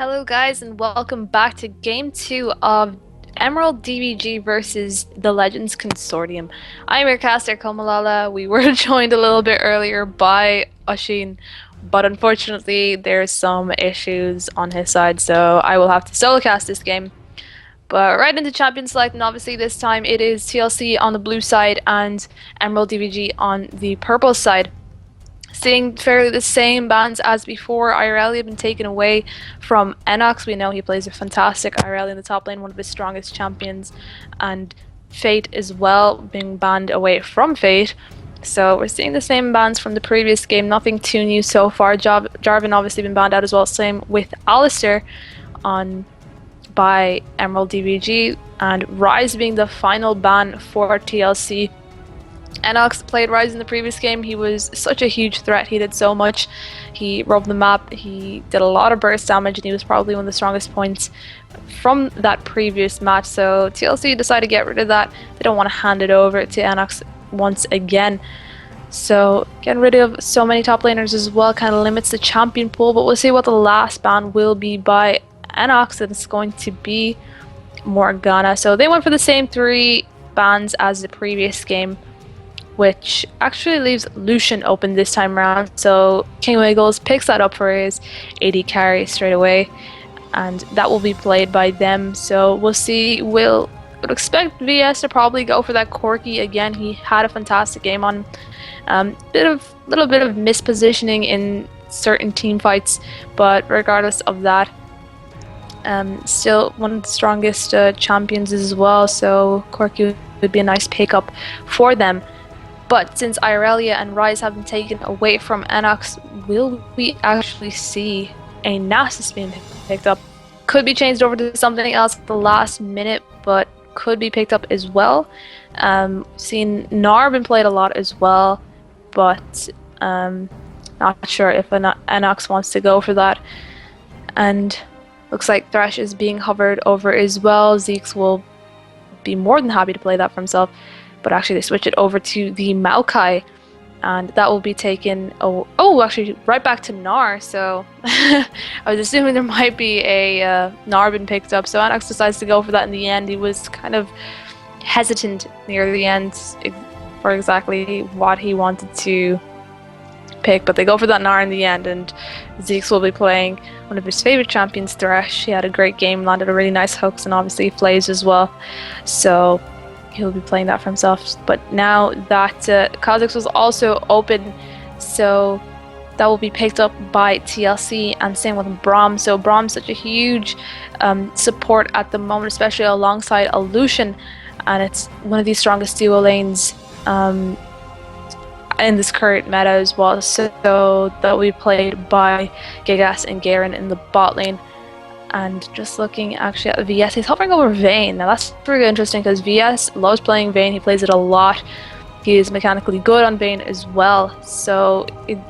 Hello guys and welcome back to game 2 of Emerald DVG versus the Legends Consortium. I'm your caster Komalala. We were joined a little bit earlier by Oshin, but unfortunately there's some issues on his side, so I will have to solo cast this game. But right into champion select, and obviously this time it is TLC on the blue side and Emerald DVG on the purple side. Seeing fairly the same bans as before. Irelia have been taken away from Enox. We know he plays a fantastic Irelia in the top lane, one of his strongest champions, and Fate as well, being banned away from Fate. So we're seeing the same bans from the previous game, nothing too new so far. Jarvan obviously been banned out as well, same with Alistair by Emerald DVG, and Ryze being the final ban for TLC. Enox played Ryze in the previous game. He was such a huge threat. He did so much. He robbed the map. He did a lot of burst damage, and he was probably one of the strongest points from that previous match. So TLC decided to get rid of that. They don't want to hand it over to Enox once again. So getting rid of so many top laners as well kind of limits the champion pool. But we'll see what the last ban will be by Enox, and it's going to be Morgana. So they went for the same 3 bans as the previous game, which actually leaves Lucian open this time around. So King Wiggles picks that up for his AD carry straight away, and that will be played by them. So we'll see. Would expect VS to probably go for that Corki again. He had a fantastic game on little bit of mispositioning in certain team fights, but regardless of that, still one of the strongest champions as well. So Corki would be a nice pickup for them. But since Irelia and Ryze have been taken away from Enox, will we actually see a Nasus being picked up? Could be changed over to something else at the last minute, but could be picked up as well. Seen Gnar been played a lot as well, but not sure if Enox wants to go for that. And looks like Thresh is being hovered over as well. Zeke's will be more than happy to play that for himself. But actually they switch it over to the Maokai, and that will be taken actually right back to Gnar. So I was assuming there might be a Gnar been picked up, so Enox decides to go for that in the end. He was kind of hesitant near the end for exactly what he wanted to pick, but they go for that Gnar in the end, and Zeke's will be playing one of his favorite champions, Thresh. He had a great game, landed a really nice hooks, and obviously plays as well. So he'll be playing that for himself. But now that Kha'Zix was also open, so that will be picked up by TLC, and same with Braum. So Braum's such a huge support at the moment, especially alongside a Lucian, and it's one of the strongest duo lanes in this current meta as well. So that will be played by Gigas and Garen in the bot lane. And just looking actually at VS, he's hovering over Vayne. Now that's pretty interesting because VS loves playing Vayne. He plays it a lot. He is mechanically good on Vayne as well. So it'd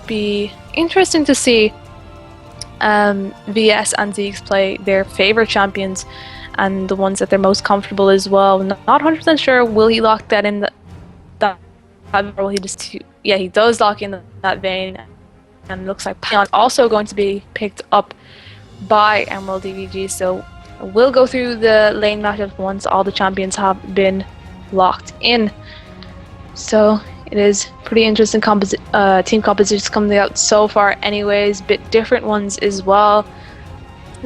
be interesting to see VS and Ziggs play their favorite champions and the ones that they're most comfortable as well. Not 100% sure. Will he lock that in? Or will he just? Yeah, he does lock in that Vayne. And it looks like Pion also going to be picked up by Emerald DVG, so we'll go through the lane matchups once all the champions have been locked in. So it is pretty interesting team compositions coming out so far anyways, bit different ones as well.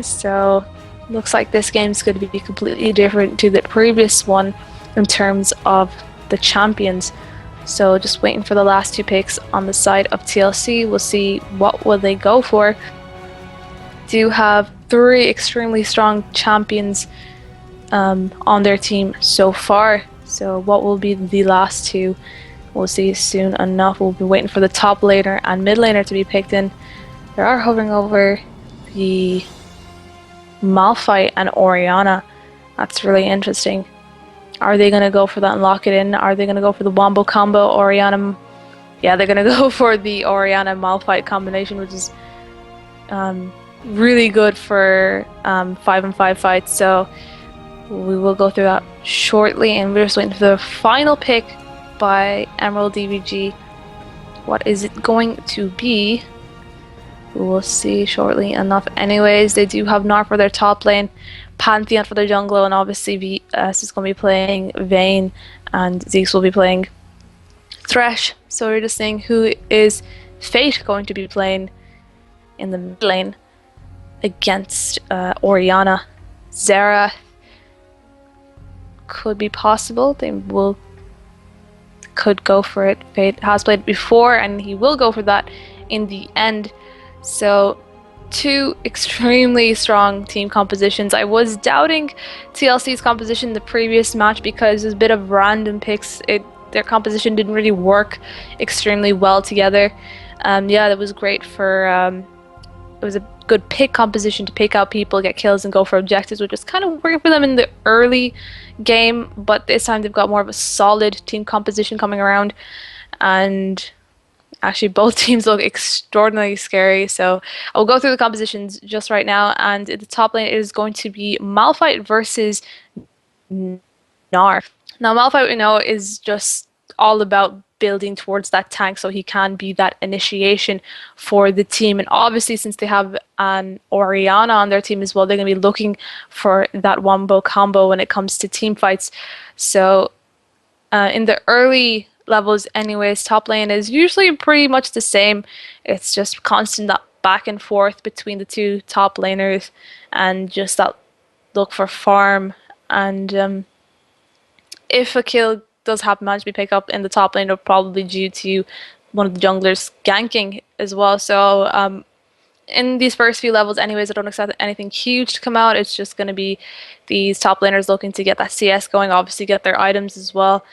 So looks like this game's going to be completely different to the previous one in terms of the champions. So just waiting for the last 2 picks on the side of TLC. We'll see what will they go for. Do have 3 extremely strong champions on their team so far. So what will be the last 2? We'll see soon enough. We'll be waiting for the top laner and mid laner to be picked in. They are hovering over the Malphite and Orianna. That's really interesting. Are they going to go for that and lock it in? Are they going to go for the Wombo combo Orianna? Yeah, they're going to go for the Orianna Malphite combination, which is really good for 5-on-5 fights. So we will go through that shortly, and we're just waiting for the final pick by Emerald DVG. What is it going to be? We will see shortly enough. Anyways, they do have Gnar for their top lane, Pantheon for their jungle, and obviously VS is going to be playing Vayne, and Zeke's will be playing Thresh. So we're just seeing who is Fate going to be playing in the mid lane against Orianna. Xerath could be possible. They could go for it. Fate has played before, and he will go for that in the end. So, two extremely strong team compositions. I was doubting TLC's composition in the previous match because it was a bit of random picks. Their composition didn't really work extremely well together. Yeah, that was great for. It was a good pick composition to pick out people, get kills, and go for objectives, which was kind of working for them in the early game. But this time they've got more of a solid team composition coming around, and actually both teams look extraordinarily scary. So I'll go through the compositions just right now, and the top lane is going to be Malphite versus Gnar. Now Malphite, we know, is just all about building towards that tank so he can be that initiation for the team. And obviously, since they have an Orianna on their team as well, they're going to be looking for that wombo combo when it comes to team fights. So in the early levels anyways, top lane is usually pretty much the same. It's just constant that back and forth between the two top laners, and just that look for farm. And if a kill does happen manage to be picked up in the top lane, it'll probably due to one of the junglers ganking as well. So in these first few levels anyways, I don't expect anything huge to come out. It's just going to be these top laners looking to get that CS going, obviously get their items as well.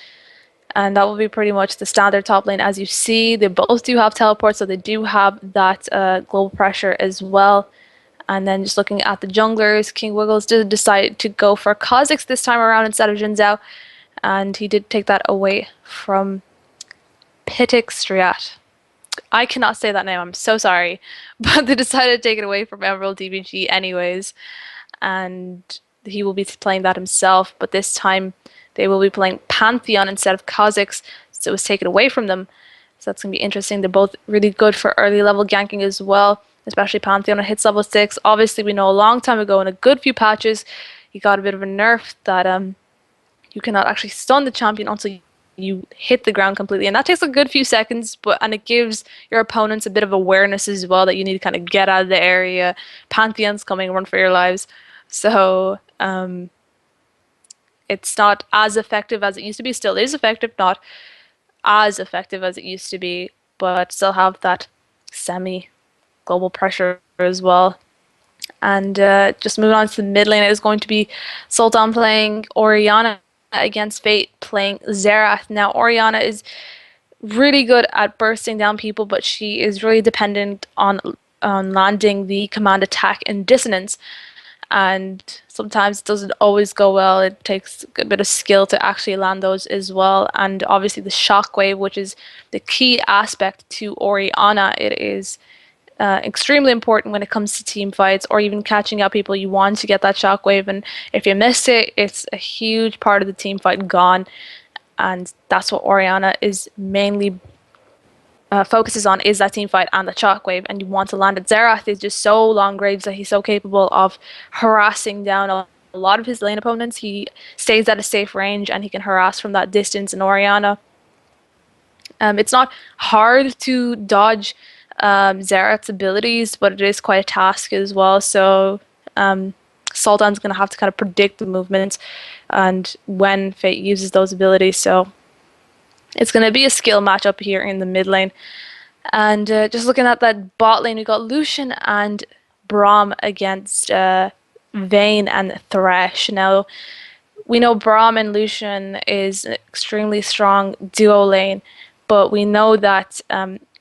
And that will be pretty much the standard top lane. As you see, they both do have teleports, so they do have that global pressure as well. And then just looking at the junglers, King Wiggles did decide to go for Kha'Zix this time around instead of Jin Zhao. And he did take that away from Pitixtriat. I cannot say that name, I'm so sorry. But they decided to take it away from Emerald DVG anyways. And he will be playing that himself, but this time they will be playing Pantheon instead of Kha'Zix, so it was taken away from them. So that's going to be interesting. They're both really good for early level ganking as well, especially Pantheon. It hits level 6. Obviously, we know a long time ago in a good few patches, he got a bit of a nerf that you cannot actually stun the champion until you hit the ground completely, and that takes a good few seconds, and it gives your opponents a bit of awareness as well that you need to kind of get out of the area. Pantheon's coming, run for your lives. So it's not as effective as it used to be. Still is effective, not as effective as it used to be, but still have that semi global pressure as well. And just moving on to the mid lane, it is going to be Sultan playing Orianna against Fate playing Xerath. Now Orianna is really good at bursting down people, but she is really dependent on landing the command attack in dissonance, and sometimes it doesn't always go well. It takes a bit of skill to actually land those as well. And obviously the shockwave, which is the key aspect to Orianna, it is extremely important when it comes to team fights or even catching out people. You want to get that shockwave, and if you miss it, it's a huge part of the team fight gone. And that's what Orianna is mainly focuses on, is that team fight and the shockwave, and you want to land it. Xerath is just so long range that he's so capable of harassing down a lot of his lane opponents. He stays at a safe range and he can harass from that distance. In Orianna, it's not hard to dodge Xerath's abilities, but it is quite a task as well. So Sultan's going to have to kind of predict the movement and when Fate uses those abilities. So it's going to be a skill matchup here in the mid lane. And just looking at that bot lane, we got Lucian and Braum against Vayne and Thresh. Now, we know Braum and Lucian is an extremely strong duo lane, but we know that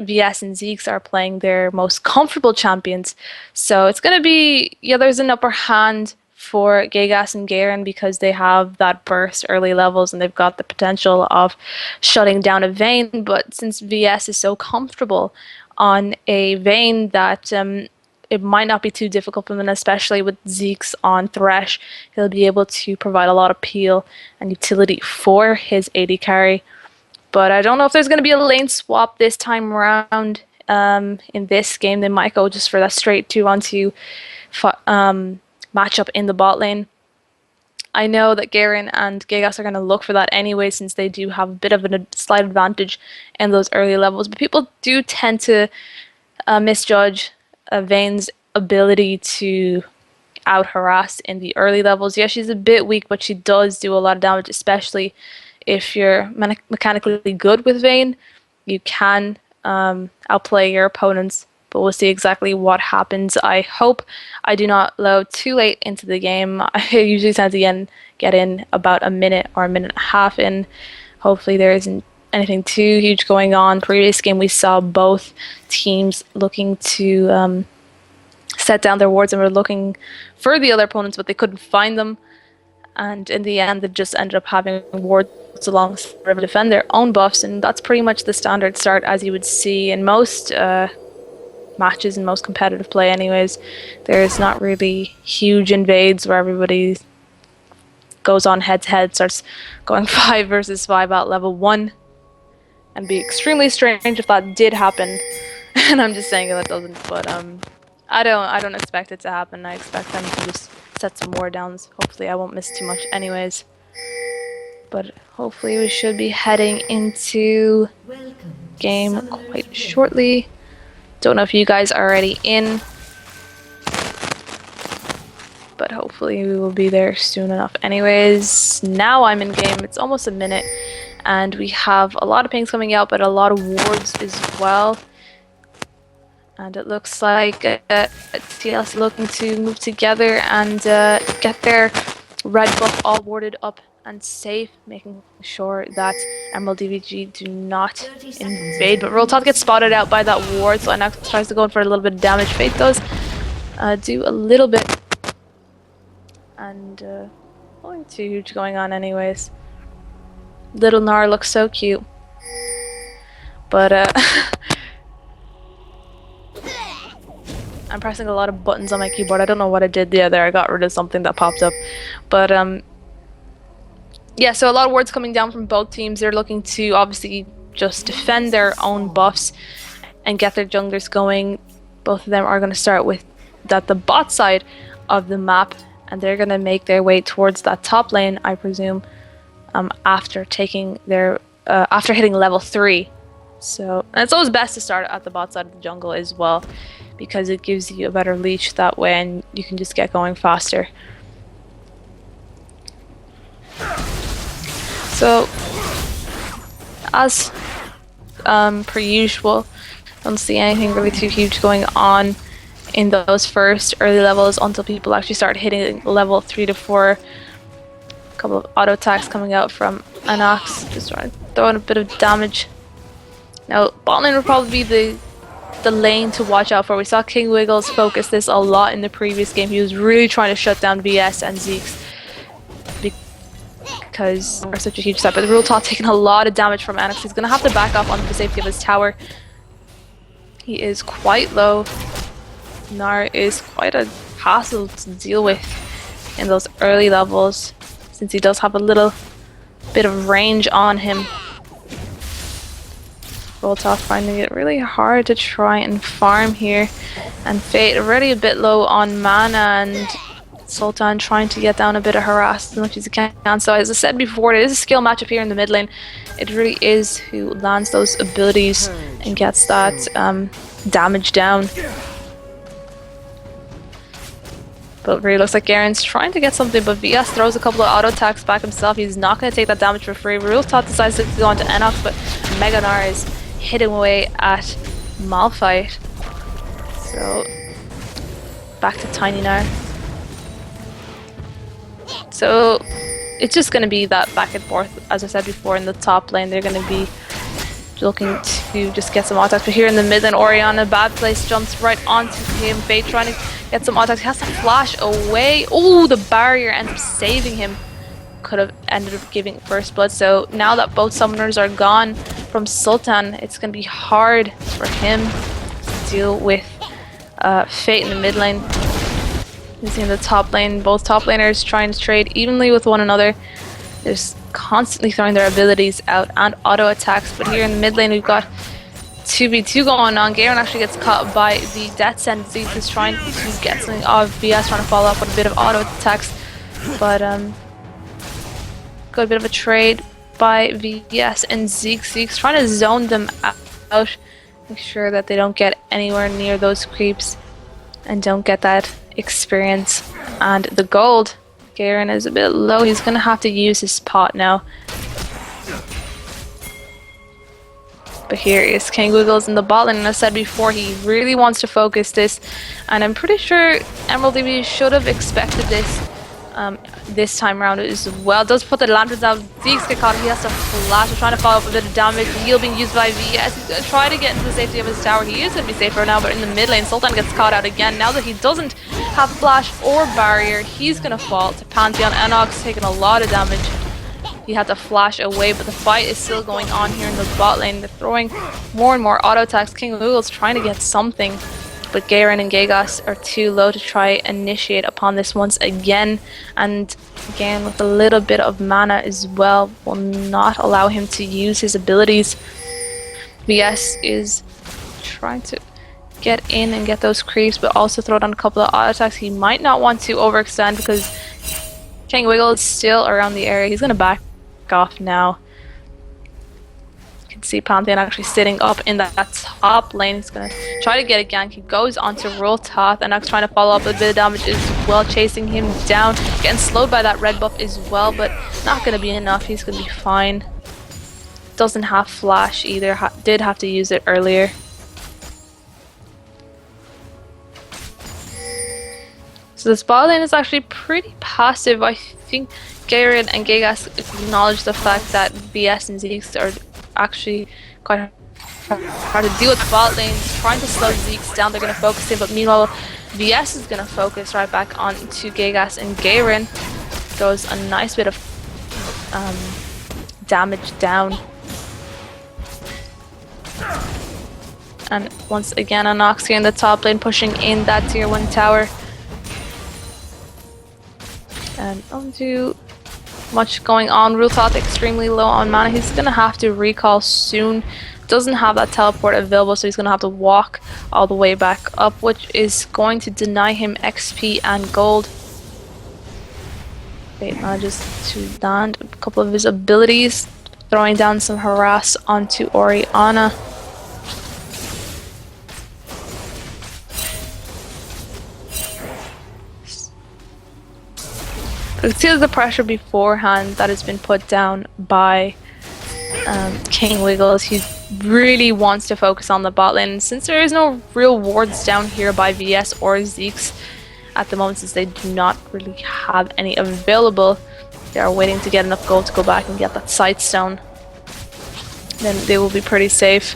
VS and Zeke's are playing their most comfortable champions. So it's going to be, yeah, there's an upper hand for Gigas and Garen because they have that burst early levels and they've got the potential of shutting down a Vayne. But since VS is so comfortable on a Vayne that it might not be too difficult for them, especially with Zeke's on Thresh. He'll be able to provide a lot of peel and utility for his AD carry. But I don't know if there's going to be a lane swap this time around. in this game. They might go just for that straight 2-on-2 matchup in the bot lane. I know that Garen and Gigas are going to look for that anyway, since they do have a bit of a slight advantage in those early levels. But people do tend to misjudge Vayne's ability to out-harass in the early levels. Yeah, she's a bit weak, but she does do a lot of damage, especially if you're mechanically good with Vayne. You can outplay your opponents, but we'll see exactly what happens. I hope I do not load too late into the game. I usually tend to get in about a minute or a minute and a half in. Hopefully there isn't anything too huge going on. Previous game we saw both teams looking to set down their wards and were looking for the other opponents, but they couldn't find them. And in the end, they just ended up having wards along to defend their own buffs, and that's pretty much the standard start as you would see in most matches and most competitive play anyways. There's not really huge invades where everybody goes on head to head, starts going 5 versus 5 at level 1, and be extremely strange if that did happen. And I'm just saying that doesn't, but I don't expect it to happen. I expect them to just set some more downs. Hopefully I won't miss too much anyways. But hopefully we should be heading into game quite shortly. Don't know if you guys are already in, but hopefully we will be there soon enough anyways. Now I'm in game. It's almost a minute, and we have a lot of pings coming out, but a lot of wards as well. And it looks like TLC looking to move together and get their red buff all warded up and safe, making sure that Emerald DVG do not invade. But Roltop gets spotted out by that ward, so Inox tries to go in for a little bit of damage. Fate does do a little bit, and nothing too huge going on anyways. Little Nar looks so cute, but I'm pressing a lot of buttons on my keyboard. I don't know what I did the other. I got rid of something that popped up, but yeah, so a lot of wards coming down from both teams. They're looking to obviously just defend their own buffs and get their junglers going. Both of them are going to start with the bot side of the map, and they're going to make their way towards that top lane, I presume, after taking their after hitting level 3. So, and it's always best to start at the bot side of the jungle as well, because it gives you a better leash that way, and you can just get going faster. So, as per usual, don't see anything really too huge going on in those first early levels until people actually start hitting level 3 to 4. A couple of auto attacks coming out from Inox, just trying to throw in a bit of damage. Now, bot lane would probably be the lane to watch out for. We saw King Wiggles focus this a lot in the previous game. He was really trying to shut down VS and Zeke's because they're such a huge step. But the Roltop taking a lot of damage from Inox. He's going to have to back off onto the safety of his tower. He is quite low. Nar is quite a hassle to deal with in those early levels, since he does have a little bit of range on him. Roltop finding it really hard to try and farm here, and Fate already a bit low on mana, and Sultan trying to get down a bit of harass as much as he can. So as I said before, it is a skill matchup here in the mid lane. It really is who lands those abilities and gets that damage down. But it really looks like Garen's trying to get something, but VS throws a couple of auto attacks back himself. He's not going to take that damage for free. Roltop decides to go onto Enox, but Mega Nar is hitting away at Malphite. So back to Tiny Nar. So it's just going to be that back and forth, as I said before, in the top lane. They're going to be looking to just get some attacks. But here in the mid lane, Orianna, bad place, jumps right onto him. Fate trying to get some attacks. He has to flash away. Oh, the barrier ends up saving him. Could have ended up giving first blood. So now that both summoners are gone from Sultan, it's going to be hard for him to deal with Fate in the mid lane. You see in the top lane, both top laners trying to trade evenly with one another. They're just constantly throwing their abilities out and auto attacks. But here in the mid lane, we've got 2v2 going on. Garen actually gets caught by the death send. Zeus is trying to get something off VS, trying to follow up with a bit of auto attacks, but got a bit of a trade by VS and Zeke. Zeke's trying to zone them out, make sure that they don't get anywhere near those creeps and don't get that experience and the gold. Garen is a bit low. He's gonna have to use his pot now. But here is King Wiggles in the bot lane, and I said before, he really wants to focus this, and I'm pretty sure Emerald DVG should have expected this this time around as well. Does put the lanterns out. Zeke's get caught. He has to flash. He's trying to follow up a bit of damage. The heal being used by VS. He's going to try to get into the safety of his tower. He is going to be safe for now, but in the mid lane, Sultan gets caught out again. Now that he doesn't have flash or barrier, he's going to fall to Pantheon. Enox taking a lot of damage. He had to flash away, but the fight is still going on here in the bot lane. They're throwing more and more auto attacks. King Wiggles trying to get something, but Garen and Gigas are too low to try initiate upon this once again. And again, with a little bit of mana as well, will not allow him to use his abilities. VS is trying to get in and get those creeps, but also throw down a couple of auto attacks. He might not want to overextend because King Wiggle is still around the area. He's going to back off now. You can see Pantheon actually sitting up in that top lane. He's going to try to get a gank. He goes onto Roltoth, and Enox trying to follow up a bit of damage as well, chasing him down, getting slowed by that red buff as well, but not going to be enough. He's going to be fine. Doesn't have flash either. Did have to use it earlier. So this bot lane is actually pretty passive. I think Garen and Gigas acknowledge the fact that VS and Zeke are actually quite hard to deal with the bot lane, trying to slow Zeke's down. They're going to focus him, but meanwhile VS is going to focus right back on to Gigas, and Garen goes a nice bit of damage down. And once again, Enox here in the top lane, pushing in that tier 1 tower. And don't do much going on. Roltoth extremely low on mana. He's gonna have to recall soon. Doesn't have that teleport available, so he's gonna have to walk all the way back up, which is going to deny him XP and gold. Fate manages to land a couple of his abilities, throwing down some harass onto Orianna. You can see the pressure beforehand that has been put down by King Wiggles. He really wants to focus on the bot lane. Since there is no real wards down here by VS or Zeke's at the moment, since they do not really have any available, they are waiting to get enough gold to go back and get that Sightstone. Then they will be pretty safe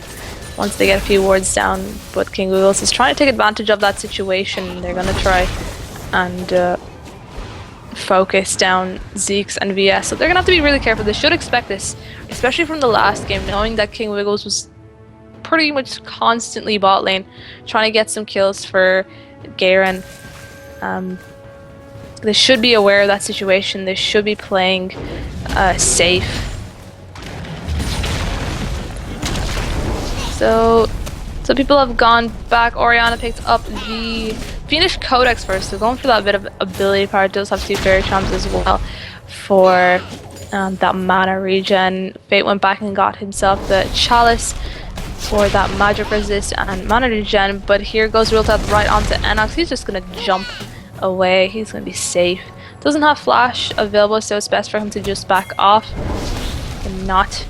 once they get a few wards down. But King Wiggles is trying to take advantage of that situation. They're going to try and focus down Zeke's and VS, so they're gonna have to be really careful. They should expect this, especially from the last game, knowing that King Wiggles was pretty much constantly bot lane trying to get some kills for Garen. They should be aware of that situation. They should be playing safe. So people have gone back. Orianna picked up the Phoenix Codex first, so going for that bit of ability power. Does have 2 fairy charms as well for that mana regen. Fate went back and got himself the chalice for that magic resist and mana regen, but here goes Roltoth right onto Enox. He's just gonna jump away. He's gonna be safe. Doesn't have flash available, so it's best for him to just back off and not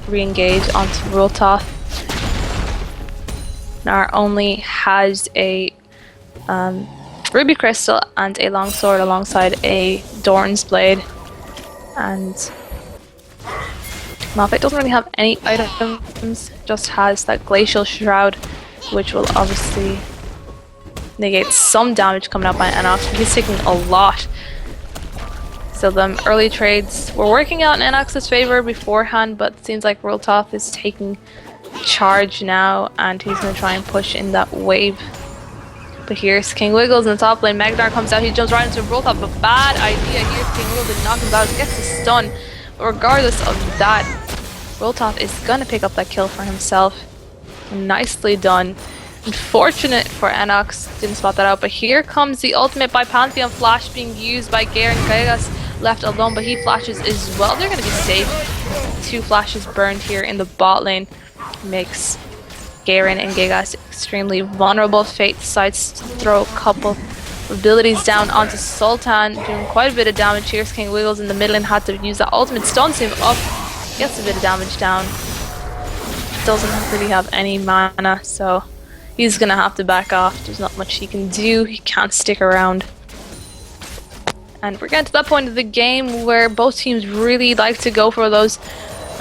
re-engage onto Roltoth. Nar only has a ruby crystal and a longsword alongside a Dorn's blade, and Malphite doesn't really have any items, just has that glacial shroud, which will obviously negate some damage coming out by Enox. He's taking a lot. So the early trades were working out in Enox's favor beforehand, but it seems like Roltoth is taking charge now, and he's going to try and push in that wave. But here's King Wiggles in the top lane. Magnar comes out, he jumps right into Roltoth, but bad idea. Here's King Wiggles and knocks him out, gets the stun. But regardless of that, Roltoth is going to pick up that kill for himself. Nicely done. Unfortunate for Enox, didn't spot that out, but here comes the ultimate by Pantheon flash being used by Garen. Gigas left alone, but he flashes as well. They're going to be safe. 2 flashes burned here in the bot lane makes Garen and Gigas extremely vulnerable. Fate decides to throw a couple abilities down onto Sultan, doing quite a bit of damage. Here's King Wiggles in the middle and had to use that ultimate, stuns him up, gets a bit of damage down. Doesn't really have any mana, so he's gonna have to back off. There's not much he can do. He can't stick around. And we're getting to that point of the game where both teams really like to go for those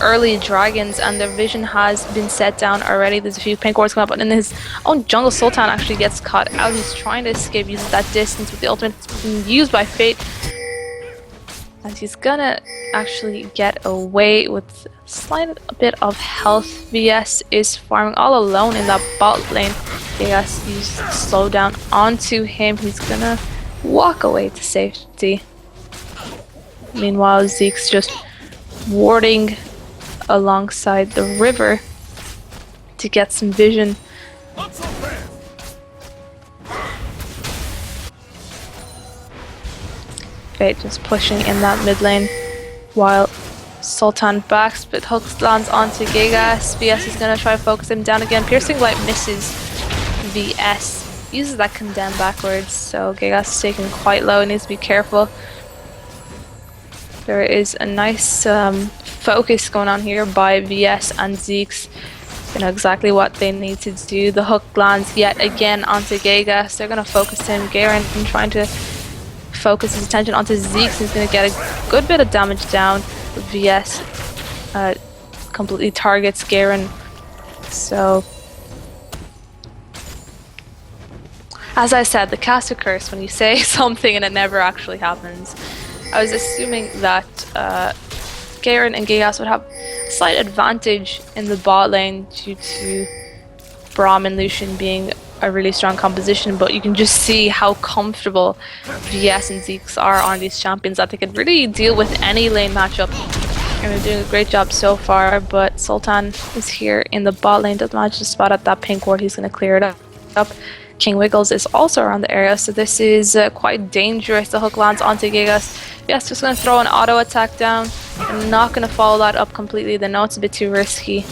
early dragons, and their vision has been set down already. There's a few pink wards coming up, but in his own jungle, Sultan actually gets caught out. He's trying to escape, uses that distance with the ultimate being used by Fate. And he's gonna actually get away with a slight bit of health. VS is farming all alone in that bot lane. VS used slow down onto him. He's gonna walk away to safety. Meanwhile, Zeke's just warding alongside the river to get some vision. Fate just pushing in that mid lane while Sultan backs, but hooks lands onto Gigas. VS is gonna try to focus him down again. Piercing Light misses. VS uses that condemn backwards, so Gigas is taken quite low, needs to be careful. There is a nice focus going on here by VS and Zeke's. They know exactly what they need to do. The hook lands yet again onto Gigas. They're gonna focus him. Garen trying to focus his attention onto Zeke. He's going to get a good bit of damage down. VS completely targets Garen. So, as I said, the caster curse, when you say something and it never actually happens. I was assuming that Garen and Gigas would have a slight advantage in the bot lane due to Braum and Lucian being a really strong composition, but you can just see how comfortable VS and Zeke's are on these champions, that they could really deal with any lane matchup, and they're doing a great job so far. But Sultan is here in the bot lane, doesn't manage to spot at that pink ward. He's going to clear it up. King Wiggles is also around the area, so this is quite dangerous. The hook lands onto Gigas. VS just going to throw an auto attack down. I'm not going to follow that up completely. They know it's a bit too risky.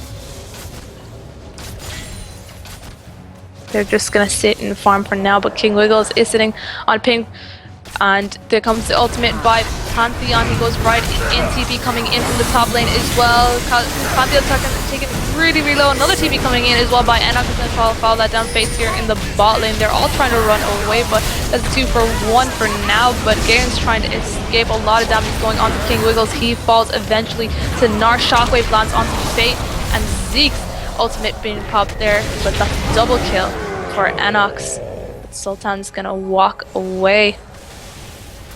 They're just gonna sit and farm for now, but King Wiggles is sitting on pink, and there comes the ultimate by Pantheon. He goes right in, TP coming in from the top lane as well. Pantheon taking really low. Another TP coming in as well by Enoch. Is gonna follow that down. Face here in the bot lane. They're all trying to run away, but that's 2 for 1 for now. But Garen's trying to escape. A lot of damage going on to King Wiggles. He falls eventually to Gnar. Shockwave lands onto Fate, and Zeke's ultimate being popped there, but that's a double kill for Enox. But Sultan's gonna walk away.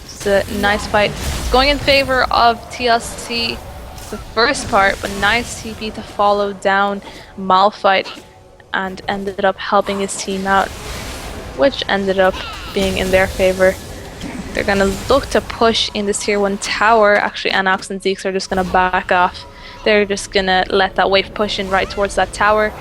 It's a nice fight. It's going in favor of TLC the first part, but nice TP to follow down Malphite, and ended up helping his team out, which ended up being in their favor. They're gonna look to push in this tier 1 tower. Actually, Enox and Zeke's are just gonna back off. They're just gonna let that wave push in right towards that tower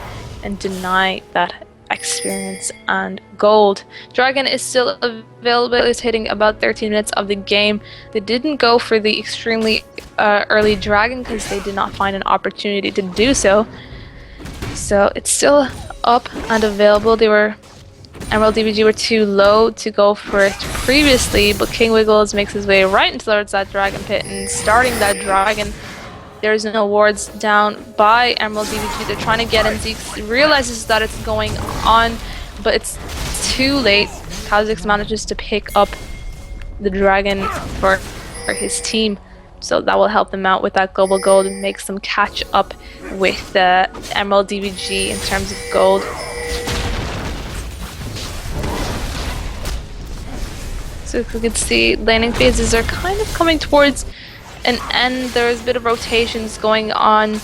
and deny that experience and gold. Dragon is still available. It's hitting about 13 minutes of the game. They didn't go for the extremely early dragon because they did not find an opportunity to do so. So it's still up and available. Emerald DVG were too low to go for it previously, but King Wiggles makes his way right towards that dragon pit and starting that dragon. There's no wards down by Emerald DVG. They're trying to get in. Zeke realizes that it's going on, but it's too late. Kha'Zix manages to pick up the dragon for his team, so that will help them out with that global gold and makes them catch up with the Emerald DVG in terms of gold. So if we could see, laning phases are kind of coming towards an end. There's a bit of rotations going on,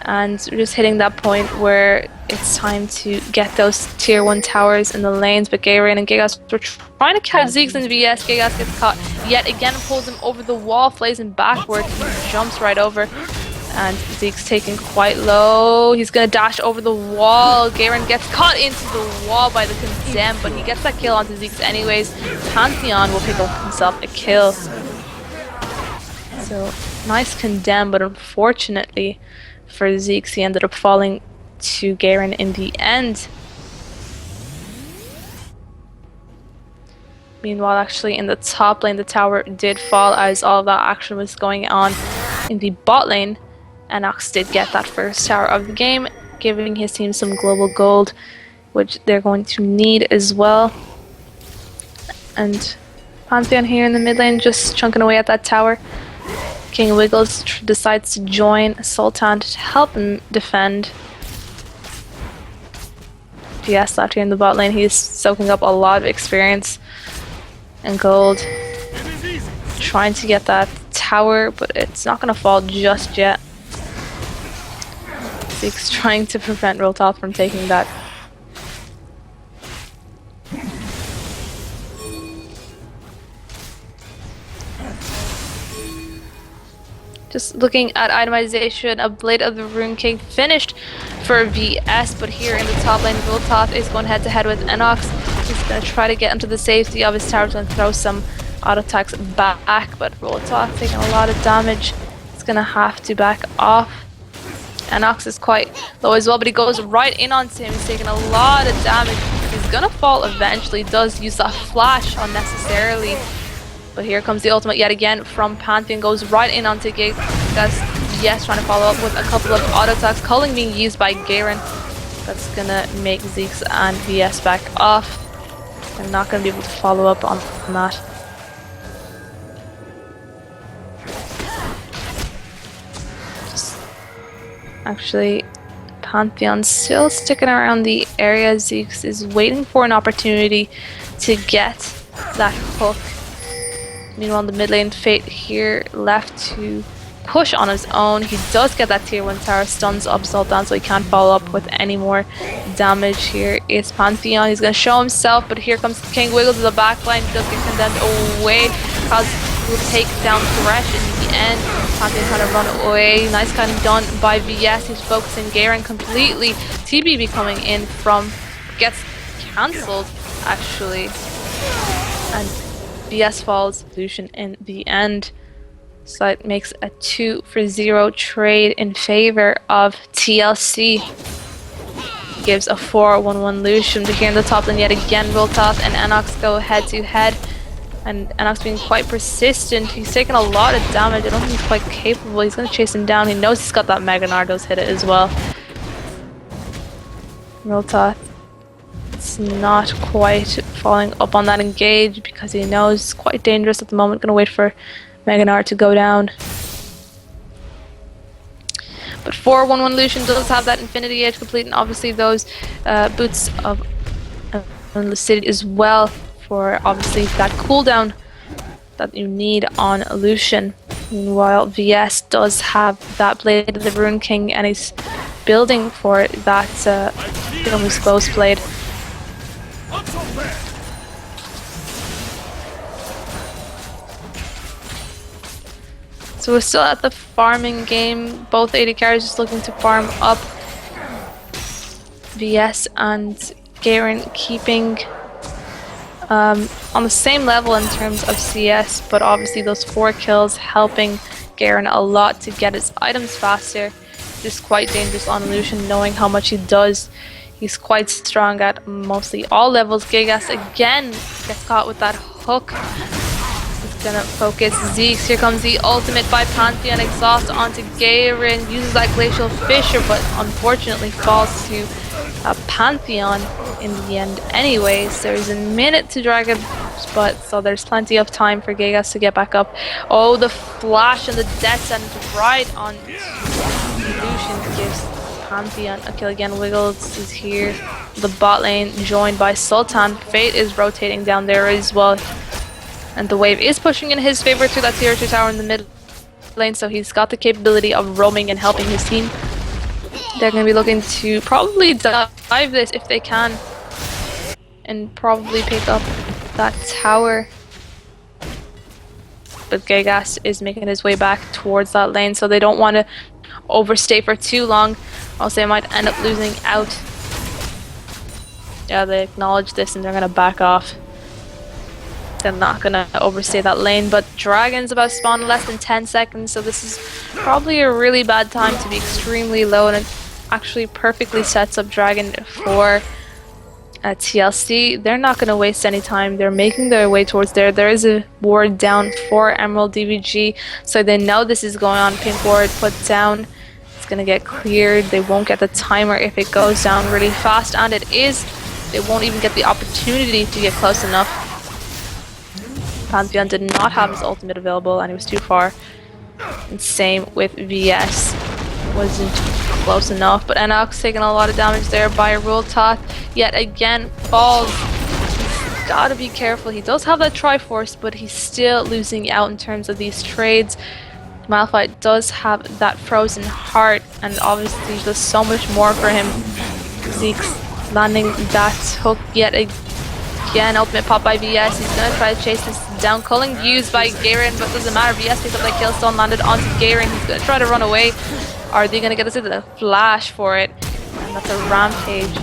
and we're just hitting that point where it's time to get those tier 1 towers in the lanes. But Garen and Gigas were trying to catch Zeke's in VS. Gigas gets caught yet again, pulls him over the wall, flays him backwards, and jumps right over. And Zeke's taken quite low. He's gonna dash over the wall. Garen gets caught into the wall by the Condemn, but he gets that kill onto Zeke's anyways. Pantheon will pick up himself a kill. So, nice Condemn, but unfortunately for Zeke's, he ended up falling to Garen in the end. Meanwhile, actually in the top lane, the tower did fall as all of that action was going on in the bot lane. Enox did get that first tower of the game, giving his team some global gold, which they're going to need as well. And Pantheon here in the mid lane just chunking away at that tower. King Wiggles decides to join Sultan to help him defend. VS left here in the bot lane, he's soaking up a lot of experience and gold. Trying to get that tower, but it's not going to fall just yet. Zeke's trying to prevent Roltoth from taking that. Just looking at itemization, a Blade of the Rune King finished for VS, but here in the top lane, Roltoth is going head to head with Enox. He's going to try to get into the safety of his towers and throw some auto attacks back, but Roltoth taking a lot of damage. He's going to have to back off. Enox is quite low as well, but he goes right in onto him. He's taking a lot of damage. He's gonna fall eventually. Does use that flash unnecessarily, but here comes the ultimate yet again from Pantheon. Goes right in onto Gigas. Yes, trying to follow up with a couple of auto attacks. Culling being used by Garen. That's gonna make Zeke's and VS back off. They're not gonna be able to follow up on that. Actually, Pantheon's still sticking around the area. Zeke's is waiting for an opportunity to get that hook. Meanwhile, in the mid lane, Fate here left to push on his own. He does get that tier 1 tower, stuns up Sultan, so he can't follow up with any more damage. Here is Pantheon. He's going to show himself, but here comes King Wiggles to the back line. He does get condemned away. Kaz will take down Thresh in the end. Pantheon trying to run away. Nice kind of done by VS. He's focusing Garen completely. TBB coming in from gets cancelled actually, and VS falls Lucian in the end. So it makes a 2-for-0 trade in favor of TLC. Gives a 4-1-1 Lucian. But here in the top lane yet again, Roltoth and Enox go head to head. And Enox being quite persistent. He's taking a lot of damage. I don't think he's quite capable. He's going to chase him down. He knows he's got that Mega Nardos hit it as well. Roltoth, it's not quite following up on that engage because he knows it's quite dangerous at the moment. Going to wait for Mega Nard to go down. But 4-1-1 Lucian does have that Infinity Edge complete, and obviously those boots of Lucidity as well, for obviously that cooldown that you need on Lucian. Meanwhile, VS does have that Blade of the Rune King, and he's building for that his Ghost Blade. So we're still at the farming game. Both AD carries just looking to farm up. VS and Garen keeping on the same level in terms of CS, but obviously those 4 kills helping Garen a lot to get his items faster. Just quite dangerous on Lucian, knowing how much he does. He's quite strong at mostly all levels. Gigas again gets caught with that hook. He's gonna focus Zeke's. Here comes the ultimate by Pantheon. Exhaust onto Garen. Uses that Glacial Fissure, but unfortunately falls to Pantheon in the end anyways. There's a minute to drag it, but so there's plenty of time for Gigas to get back up. Oh, the flash and the death sentence right on Lucian gives Pantheon a kill again. Wiggles is here. The bot lane joined by Sultan. Fate is rotating down there as well. And the wave is pushing in his favor through that tier 2 tower in the mid lane, so he's got the capability of roaming and helping his team. They're going to be looking to probably dive this if they can, and probably pick up that tower. But Gigas is making his way back towards that lane, so they don't want to overstay for too long, or else they might end up losing out. Yeah, they acknowledge this and they're gonna back off. They're not gonna overstay that lane, but Dragon's about to spawn in less than 10 seconds, so this is probably a really bad time to be extremely low, and it actually perfectly sets up Dragon for TLC. They're not gonna waste any time. They're making their way towards there. There is a ward down for Emerald DVG, so they know this is going on. Pink ward put down. It's gonna get cleared. They won't get the timer if it goes down really fast, and it is. They won't even get the opportunity to get close enough. Pantheon did not have his ultimate available and he was too far. And same with VS. Wasn't close enough, but Enox taking a lot of damage there by Rultoth. Yet again falls. He's gotta be careful. He does have that Triforce, but he's still losing out in terms of these trades. Malphite does have that Frozen Heart, and obviously does so much more for him. Zeke's landing that hook yet again. Ultimate pop by VS. He's gonna try to chase this down. Culling used by Garen, but doesn't matter. VS picks up that Killstone, landed onto Garen. He's gonna try to run away. Are they gonna get us into the flash for it? And that's a rampage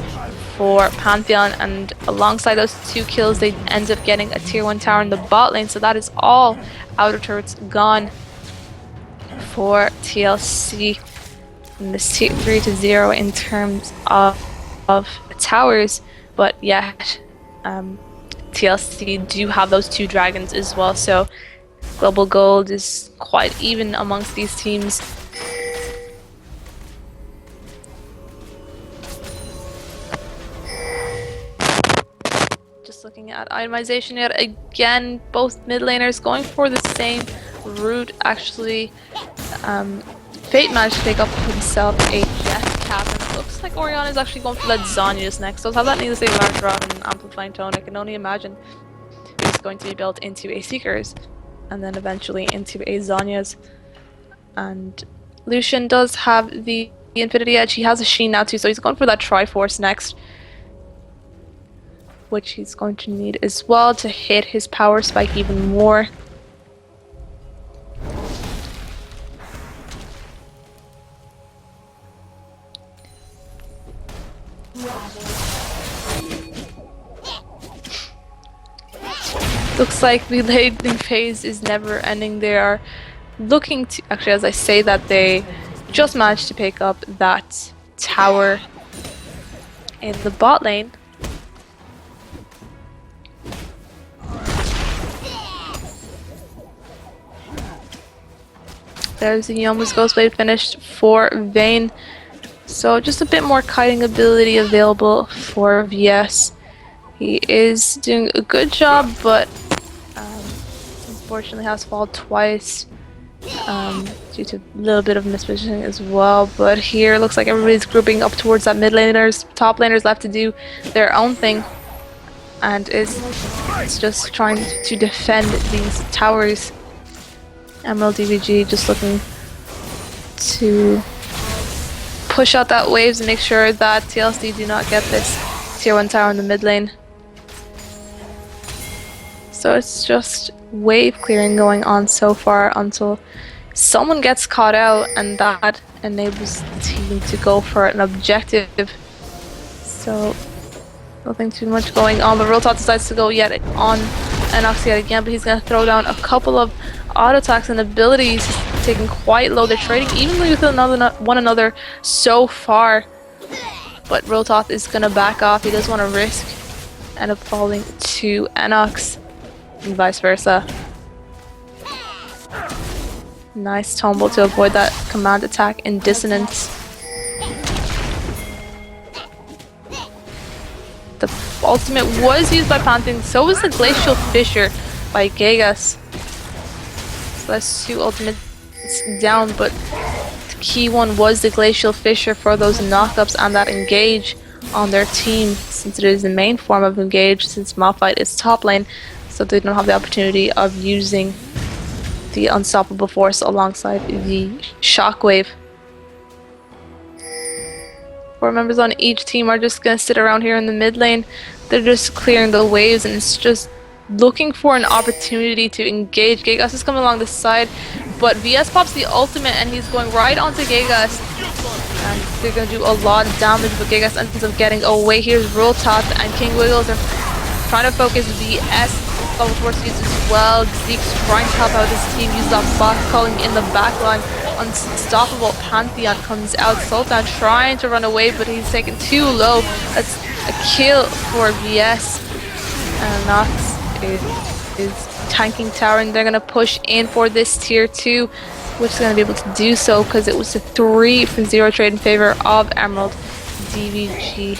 for Pantheon. And alongside those 2 kills, they end up getting a tier 1 tower in the bot lane. So that is all outer turrets gone for TLC. And this 3-0 in terms of towers, but yet TLC do have those 2 dragons as well, so global gold is quite even amongst these teams. Just looking at itemization yet again, both mid laners going for the same route. Actually, Fate managed to pick up himself a Death Cap, and it looks like Orion is actually going for that Zhonya's next. So I'll have that needlessly larger on an amplifying tone. I can only imagine it's going to be built into a Seeker's and then eventually into a Zhonya's. And Lucian does have the Infinity Edge. He has a Sheen now too, so he's going for that Triforce next, which he's going to need as well to hit his power spike even more. Looks like the laning phase is never ending. They are looking to, actually as I say that, they just managed to pick up that tower in the bot lane. There's the Yomu's Ghostblade finished for Vayne. So just a bit more kiting ability available for VS. He is doing a good job, but unfortunately has fallen twice due to a little bit of mispositioning as well. But here looks like everybody's grouping up towards that mid laners. Top laners left to do their own thing, and it's just trying to defend these towers. Emerald DVG just looking to push out that waves and make sure that TLC do not get this tier 1 tower in the mid lane. So it's just wave clearing going on so far until someone gets caught out, and that enables the team to go for an objective. So nothing too much going on, but Rultoth decides to go yet on Enox yet again, but he's going to throw down a couple of auto attacks and abilities. He's taking quite low. They're trading evenly with one another so far, but Rultoth is going to back off. He doesn't want to risk end up falling to Enox and vice versa. Nice tumble to avoid that command attack in dissonance. The ultimate was used by Pantheon, so was the Glacial Fissure by Gigas. So that's 2 ultimates down, but the key one was the Glacial Fissure for those knockups and that engage on their team, since it is the main form of engage, since Malphite is top lane, so they don't have the opportunity of using the Unstoppable Force alongside the Shockwave. 4 members on each team are just going to sit around here in the mid lane. They're just clearing the waves, and it's just looking for an opportunity to engage. Gigas is coming along the side, but VS pops the ultimate and he's going right onto Gigas. And they're going to do a lot of damage, but Gigas ends up getting away. Here's Roltot and King Wiggles are trying to focus VS. Level 4 seeds as well. Zeke's trying to help out his team, use that bot calling in the backline. Unstoppable Pantheon comes out. Sultan trying to run away, but he's taken too low. That's a kill for VS. And Nox is tanking tower, and they're going to push in for this tier 2, which is going to be able to do so because it was a 3-for-0 trade in favor of Emerald DVG.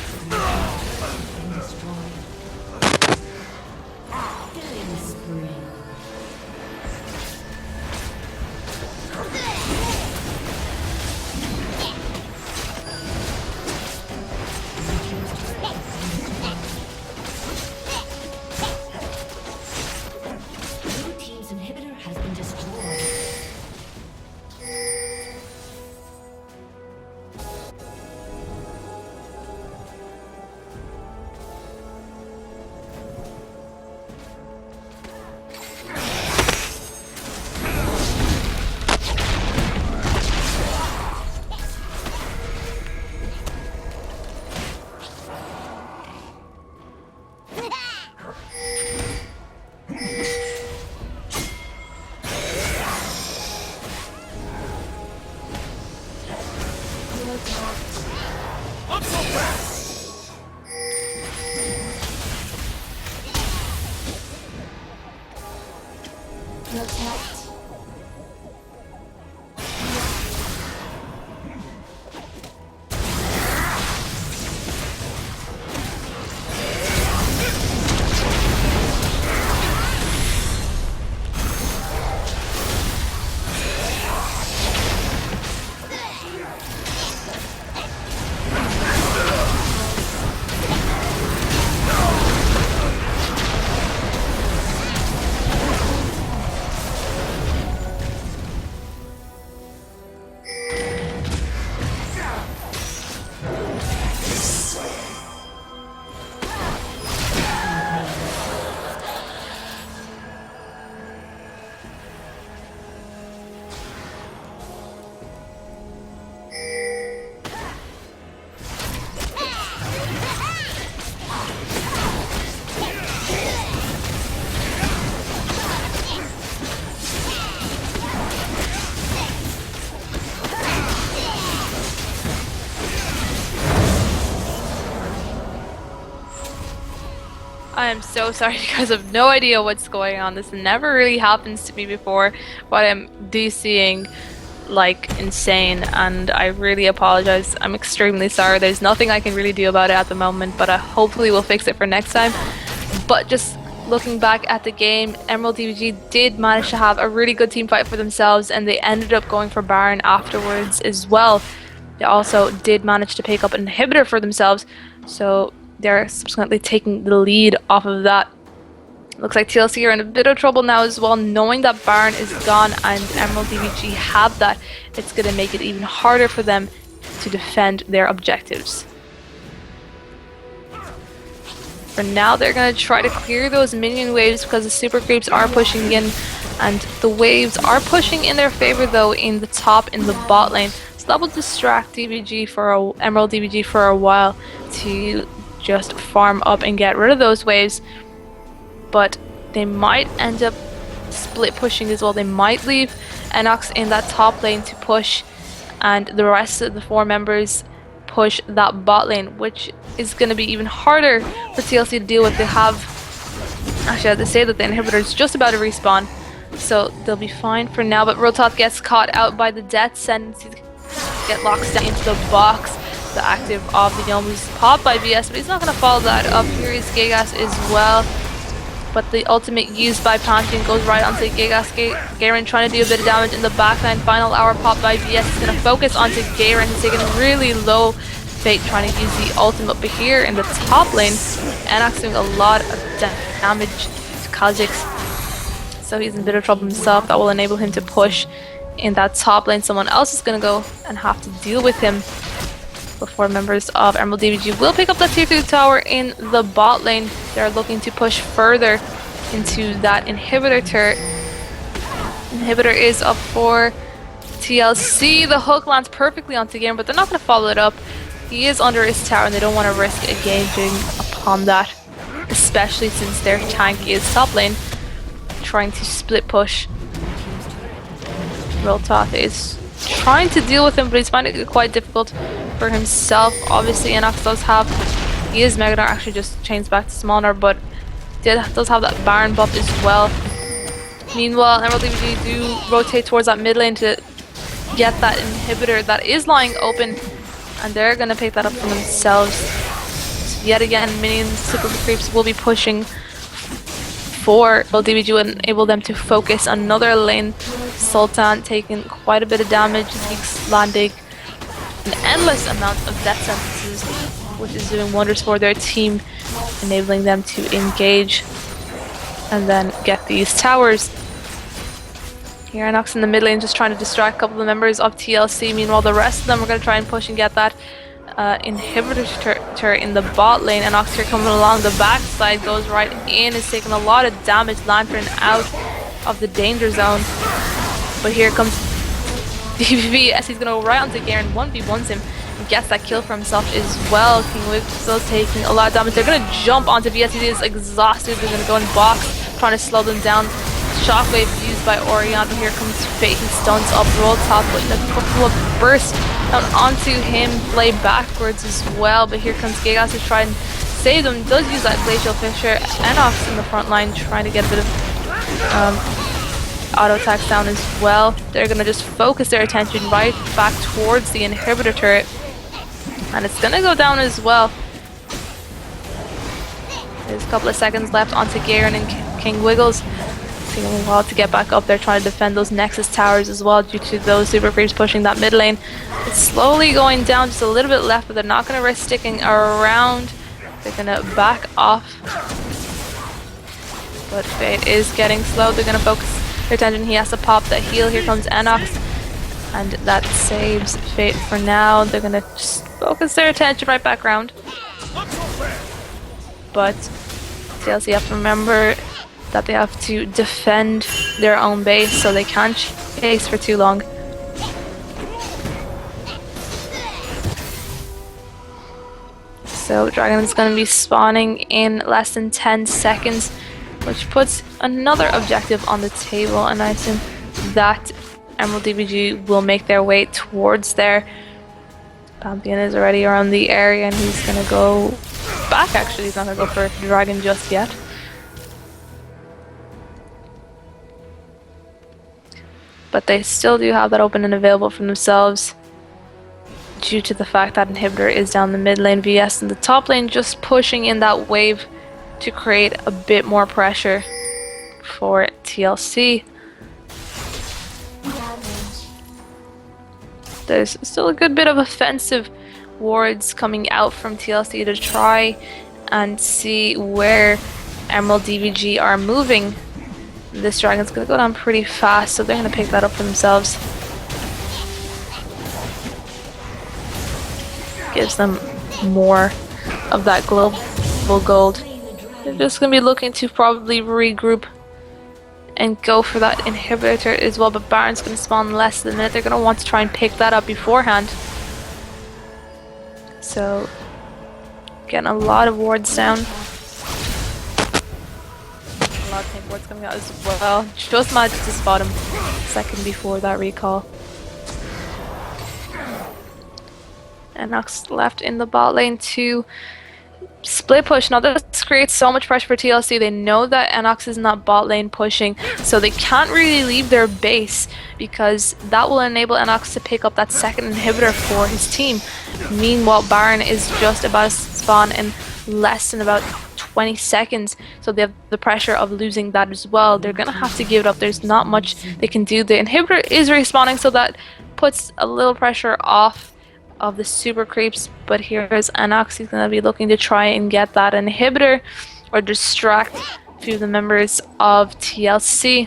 I am so sorry, you guys have no idea what's going on. This never really happens to me before, but I'm DCing like insane, and I really apologize. I'm extremely sorry. There's nothing I can really do about it at the moment, but hopefully we'll fix it for next time. But just looking back at the game, Emerald DVG did manage to have a really good team fight for themselves, and they ended up going for Baron afterwards as well. They also did manage to pick up an inhibitor for themselves, so they're subsequently taking the lead off of that. Looks like TLC are in a bit of trouble now as well, knowing that Baron is gone and Emerald DVG have that. It's going to make it even harder for them to defend their objectives. For now, they're going to try to clear those minion waves because the super creeps are pushing in, and the waves are pushing in their favor though in the top, in the bot lane. So that will distract Emerald DVG for a while to just farm up and get rid of those waves, but they might end up split pushing as well. They might leave Enox in that top lane to push, and the rest of the 4 members push that bot lane, which is going to be even harder for TLC to deal with. They have, actually I have to say that the inhibitor is just about to respawn, so they'll be fine for now. But Rotot gets caught out by the death sentence. He get locked down into the box. The active of the Yomu's popped by VS, but he's not going to follow that up. Here is Gigas as well, but the ultimate used by Pantheon goes right onto Gigas. Garen trying to do a bit of damage in the backline. Final hour popped by VS. He's going to focus onto Garen. He's taking a really low fate trying to use the ultimate, but here in the top lane, Enox doing a lot of damage to Kha'Zix, so he's in a bit of trouble himself. That will enable him to push in that top lane. Someone else is going to go and have to deal with him before members of Emerald DVG will pick up that tier 2 tower in the bot lane. They're looking to push further into that inhibitor turret. Inhibitor is up for TLC. The hook lands perfectly onto Garen, but they're not going to follow it up. He is under his tower and they don't want to risk engaging upon that, especially since their tank is top lane trying to split push. Roltoth is trying to deal with him, but he's finding it quite difficult for himself. Obviously, Inox does have, he is Megadar, actually just changed back to Smolnar, but does have that Baron buff as well. Meanwhile, Emerald DVG do rotate towards that mid lane to get that inhibitor that is lying open, and they're going to pick that up for themselves. So yet again, minions, super creeps will be pushing for Emerald DVG and enable them to focus another lane. Sultan taking quite a bit of damage, Zeke's landing an endless amount of death sentences, which is doing wonders for their team, enabling them to engage and then get these towers. Here Inox in the mid lane just trying to distract a couple of members of TLC. Meanwhile, the rest of them are going to try and push and get that inhibitor turret in the bot lane. Inox here coming along the backside, goes right in, is taking a lot of damage. Lantern out of the danger zone. But here comes DVG as he's going to go right onto Garen, 1v1s him, and gets that kill for himself as well. King Wick still taking a lot of damage. They're going to jump onto VS. He is exhausted. They're going to go in box, trying to slow them down. Shockwave used by Orion. Here comes Fate. He stuns up Roltoth with a couple of bursts down onto him. Play backwards as well. But here comes Gigas to try and save them. Does use that Glacial Fissure. Enox in the front line trying to get a bit of auto attacks down as well. They're going to just focus their attention right back towards the inhibitor turret. And it's going to go down as well. There's a couple of seconds left onto Garen and King Wiggles. Taking a while to get back up there, trying to defend those Nexus towers as well due to those super creeps pushing that mid lane. It's slowly going down, just a little bit left, but they're not going to risk sticking around. They're going to back off. But Fate is getting slow. They're going to focus their attention. He has to pop that heal. Here comes Enox, and that saves Fate for now. They're going to just focus their attention right back around. But TLC have to remember that they have to defend their own base, so they can't chase for too long. So Dragon is going to be spawning in less than 10 seconds, which puts another objective on the table, and I assume that Emerald DVG will make their way towards there. Pantheon is already around the area, and he's going to go back. Actually, he's not going to go for Dragon just yet. But they still do have that open and available for themselves due to the fact that inhibitor is down the mid lane. VS in the top lane just pushing in that wave to create a bit more pressure for TLC. There's still a good bit of offensive wards coming out from TLC to try and see where Emerald DVG are moving. This dragon's going to go down pretty fast, so they're going to pick that up for themselves. Gives them more of that global gold. They're just going to be looking to probably regroup and go for that inhibitor as well, but Baron's going to spawn in less than a minute. They're going to want to try and pick that up beforehand. So, getting a lot of wards down. A lot of tank wards coming out as well. Just managed to spot him a second before that recall. Enox left in the bot lane to split push. Now this creates so much pressure for TLC. They know that Enox is not bot lane pushing, so they can't really leave their base because that will enable Enox to pick up that second inhibitor for his team. Meanwhile, Baron is just about to spawn in less than about 20 seconds, so they have the pressure of losing that as well. They're gonna have to give it up. There's not much they can do. The inhibitor is respawning, so that puts a little pressure off of the super creeps, but here's Enox. He's gonna be looking to try and get that inhibitor or distract a few of the members of TLC.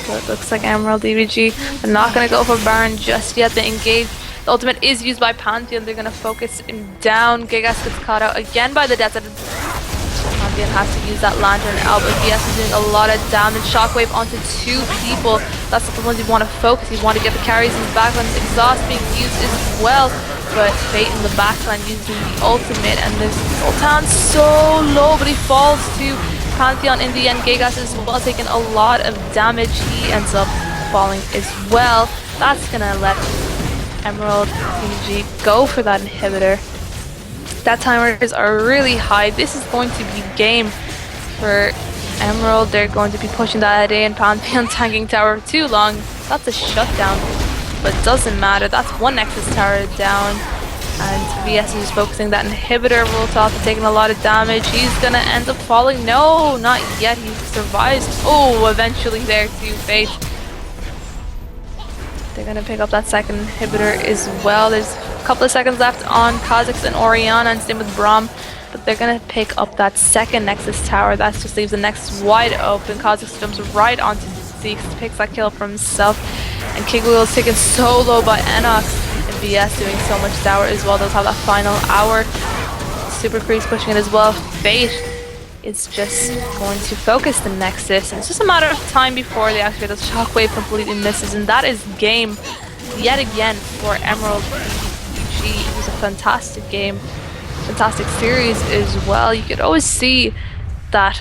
So it looks like Emerald DVG are not gonna go for Baron just yet. They engage. The ultimate is used by Pantheon. They're gonna focus him down. Gigas gets caught out again by the death. Pantheon has to use that Lantern Elbow. VS is doing a lot of damage. Shockwave onto 2 people. That's the ones you want to focus. You want to get the carries in the backline. Exhaust being used as well. But Fate in the backline using the ultimate. And this Sultan so low, but he falls to Pantheon in the end. Gigas as well, taking a lot of damage. He ends up falling as well. That's going to let Emerald DVG go for that inhibitor. That timers are really high. This is going to be game for Emerald. They're going to be pushing that in. Pantheon tanking tower too long. That's a shutdown, but doesn't matter. That's 1 Nexus tower down. And VS is focusing that inhibitor. Roltoff is taking a lot of damage. He's gonna end up falling. No, not yet. He survives. Oh, eventually there too. Fate. They're gonna pick up that second inhibitor as well. There's a couple of seconds left on Kha'Zix and Orianna, and same with Braum. But they're gonna pick up that second Nexus tower. That just leaves the Nexus wide open. Kha'Zix jumps right onto Zeke, picks that kill from himself. And Kigwheel is taken so low by Enox. And VS doing so much tower as well. Does have that final hour. Super Cree's pushing it as well. Fate is just going to focus the Nexus, and it's just a matter of time before they activate the Shockwave. Completely misses, and that is game yet again for Emerald DVG. It was a fantastic game, fantastic series as well. You could always see that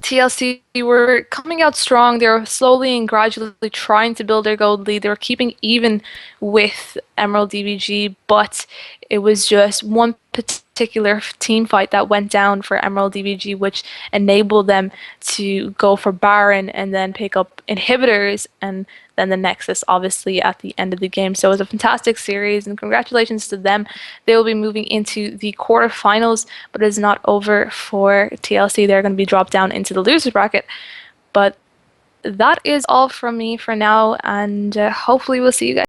TLC were coming out strong. They were slowly and gradually trying to build their gold lead. They were keeping even with Emerald DVG, but it was just one particular team fight that went down for Emerald DVG, which enabled them to go for Baron and then pick up inhibitors and then the Nexus, obviously, at the end of the game. So it was a fantastic series, and congratulations to them. They will be moving into the quarterfinals, but it's not over for TLC. They're going to be dropped down into the losers bracket. But that is all from me for now, and hopefully we'll see you guys